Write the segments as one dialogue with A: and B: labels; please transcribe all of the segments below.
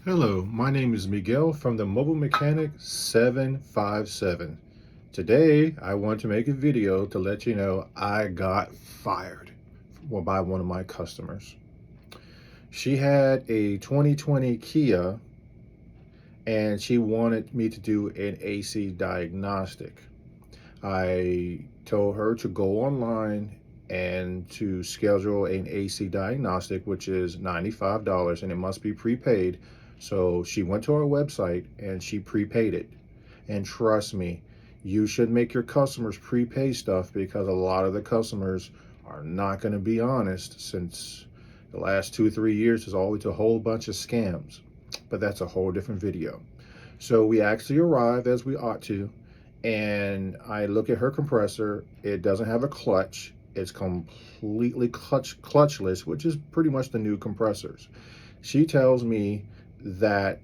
A: Hello, my name is Miguel from the Mobile Mechanic 757. Today, I want to make a video to let you know I got fired by one of my customers. She had a 2020 Kia and she wanted me to do an AC diagnostic. I told her to go online and to schedule an AC diagnostic, which is $95 and it must be prepaid. So she went to our website and she prepaid it. And trust me, you should make your customers prepay stuff because a lot of the customers are not going to be honest, since the last 2 or 3 years is always a whole bunch of scams. But that's a whole different video. So we actually arrived as we ought to, and I look at her compressor. It doesn't have a clutch. It's completely clutchless, which is pretty much the new compressors. She tells me that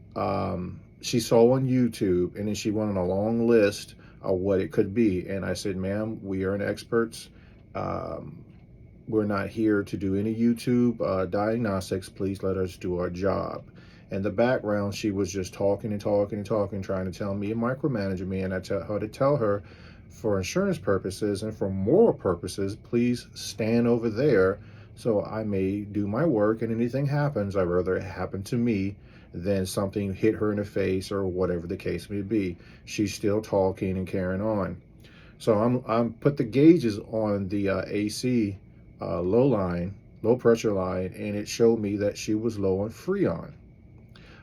A: she saw on YouTube, and then she went on a long list of what it could be. And I said, ma'am, we aren't experts. We're not here to do any YouTube diagnostics. Please let us do our job. In the background, she was just talking and talking and talking, trying to tell me and micromanage me. And I had to tell her, for insurance purposes and for moral purposes, please stand over there so I may do my work. And anything happens, I'd rather it happen to me than something hit her in the face or whatever the case may be. She's still talking and carrying on. So I'm put the gauges on the AC low pressure line, and it showed me that she was low on Freon.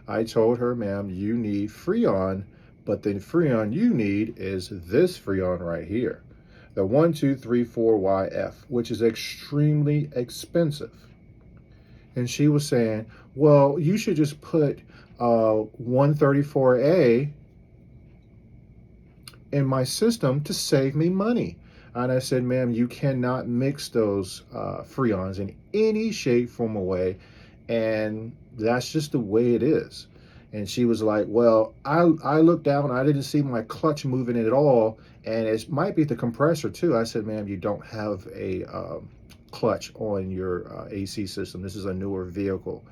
A: I told her, ma'am, you need Freon, but the Freon you need is this Freon right here, the 1234YF, which is extremely expensive. And she was saying, well, you should just put 134A in my system to save me money. And I said, ma'am, you cannot mix those Freons in any shape, form, or way. And that's just the way it is. And she was like, well, I looked down, I didn't see my clutch moving at all, and it might be the compressor too. I said, ma'am, you don't have a clutch on your AC system. This is a newer vehicle.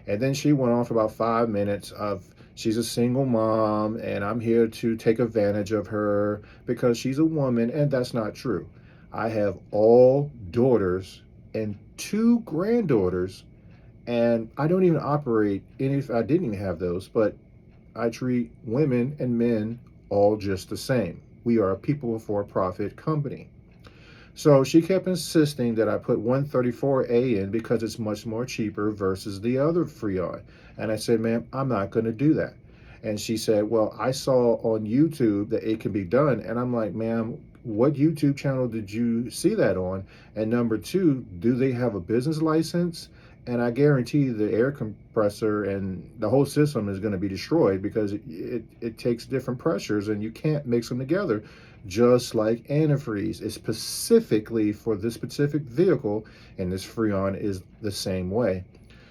A: And then she went on for about 5 minutes of, she's a single mom and I'm here to take advantage of her because she's a woman, and that's not true. I have all daughters and 2 granddaughters, and I don't even operate any, if I didn't even have those, but I treat women and men all just the same. We are a people for profit company. So she kept insisting that I put 134A in because it's much more cheaper versus the other Freon. And I said, ma'am, I'm not going to do that. And she said, well, I saw on YouTube that it can be done. And I'm like, ma'am, what YouTube channel did you see that on? And number 2, do they have a business license? And I guarantee the air compressor and the whole system is going to be destroyed because it takes different pressures and you can't mix them together. Just like antifreeze is specifically for this specific vehicle, and this Freon is the same way.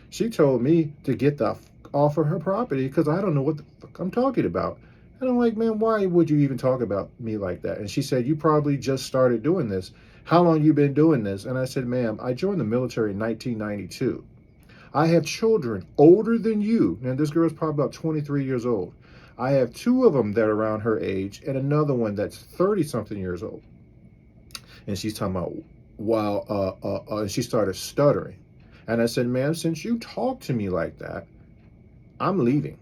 A: She told me to get the off of her property because I don't know what the fuck I'm talking about. And I'm like, man, why would you even talk about me like that? And she said, you probably just started doing this. How long you been doing this? And I said, ma'am, I joined the military in 1992. I have children older than you. Now, this girl's probably about 23 years old. I have 2 of them that are around her age and another one that's 30-something years old. And she's talking about, wow, and she started stuttering. And I said, ma'am, since you talk to me like that, I'm leaving.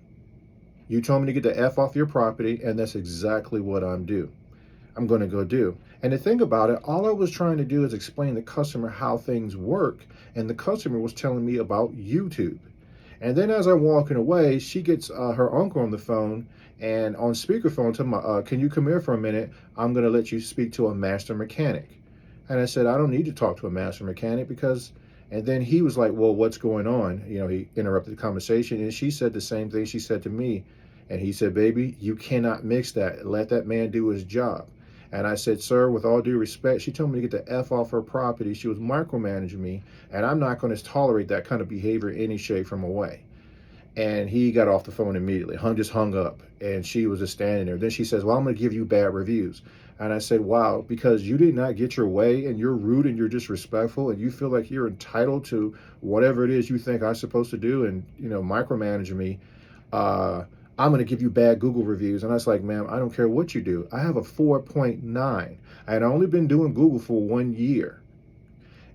A: You told me to get the F off your property, and that's exactly what I'm going to go do. And the thing about it, all I was trying to do is explain to the customer how things work, and the customer was telling me about YouTube. And then as I'm walking away, she gets her uncle on the phone and on speakerphone to my, can you come here for a minute? I'm going to let you speak to a master mechanic. And I said, I don't need to talk to a master mechanic because, and then he was like, well, what's going on? You know, he interrupted the conversation, and she said the same thing she said to me. And he said, baby, you cannot mix that. Let that man do his job. And I said, sir, with all due respect, she told me to get the F off her property. She was micromanaging me, and I'm not going to tolerate that kind of behavior in any shape from away. And he got off the phone immediately, just hung up, and she was just standing there. Then she says, well, I'm going to give you bad reviews. And I said, wow, because you did not get your way and you're rude and you're disrespectful and you feel like you're entitled to whatever it is you think I'm supposed to do and, you know, micromanage me. uh, I'm going to give you bad Google reviews. And I was like, ma'am, I don't care what you do. I have a 4.9. I had only been doing Google for 1 year.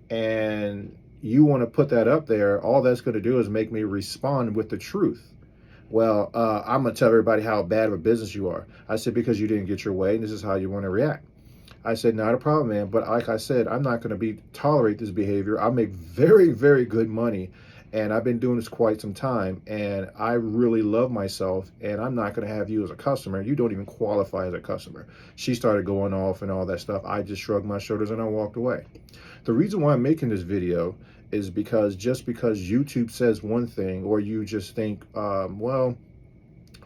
A: And you want to put that up there, all that's going to do is make me respond with the truth. Well, I'm going to tell everybody how bad of a business you are. I said, because you didn't get your way, and this is how you want to react. I said, not a problem, man. But like I said, I'm not going to tolerate this behavior. I make very, very good money, and I've been doing this quite some time, and I really love myself, and I'm not going to have you as a customer. You don't even qualify as a customer. She started going off and all that stuff. I just shrugged my shoulders and I walked away. The reason why I'm making this video is because just because YouTube says one thing, or you just think, well,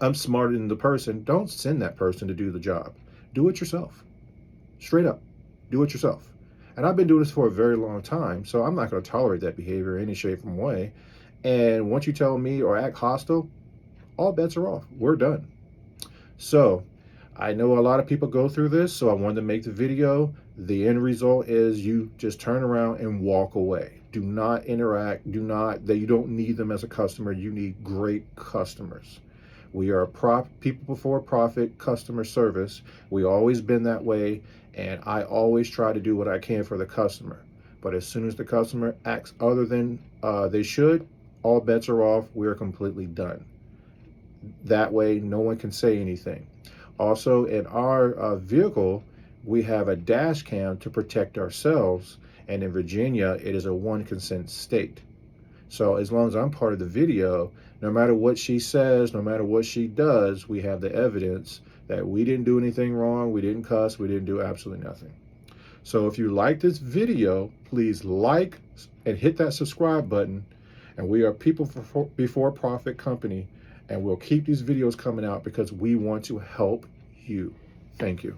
A: I'm smarter than the person, don't send that person to do the job. Do it yourself. Straight up, do it yourself. And I've been doing this for a very long time, so I'm not going to tolerate that behavior in any shape or way. And once you tell me or act hostile, all bets are off. We're done. So I know a lot of people go through this, so I wanted to make the video. The end result is you just turn around and walk away. Do not interact. You don't need them as a customer. You need great customers. We are people before profit, customer service. We always been that way, and I always try to do what I can for the customer. But as soon as the customer acts other than they should, all bets are off. We're completely done. That way, no one can say anything. Also, in our vehicle, we have a dash cam to protect ourselves, and in Virginia, it is a one consent state. So as long as I'm part of the video, no matter what she says, no matter what she does, we have the evidence that we didn't do anything wrong, we didn't cuss, we didn't do absolutely nothing. So if you like this video, please like and hit that subscribe button. And we are people before profit company, and we'll keep these videos coming out because we want to help you. Thank you.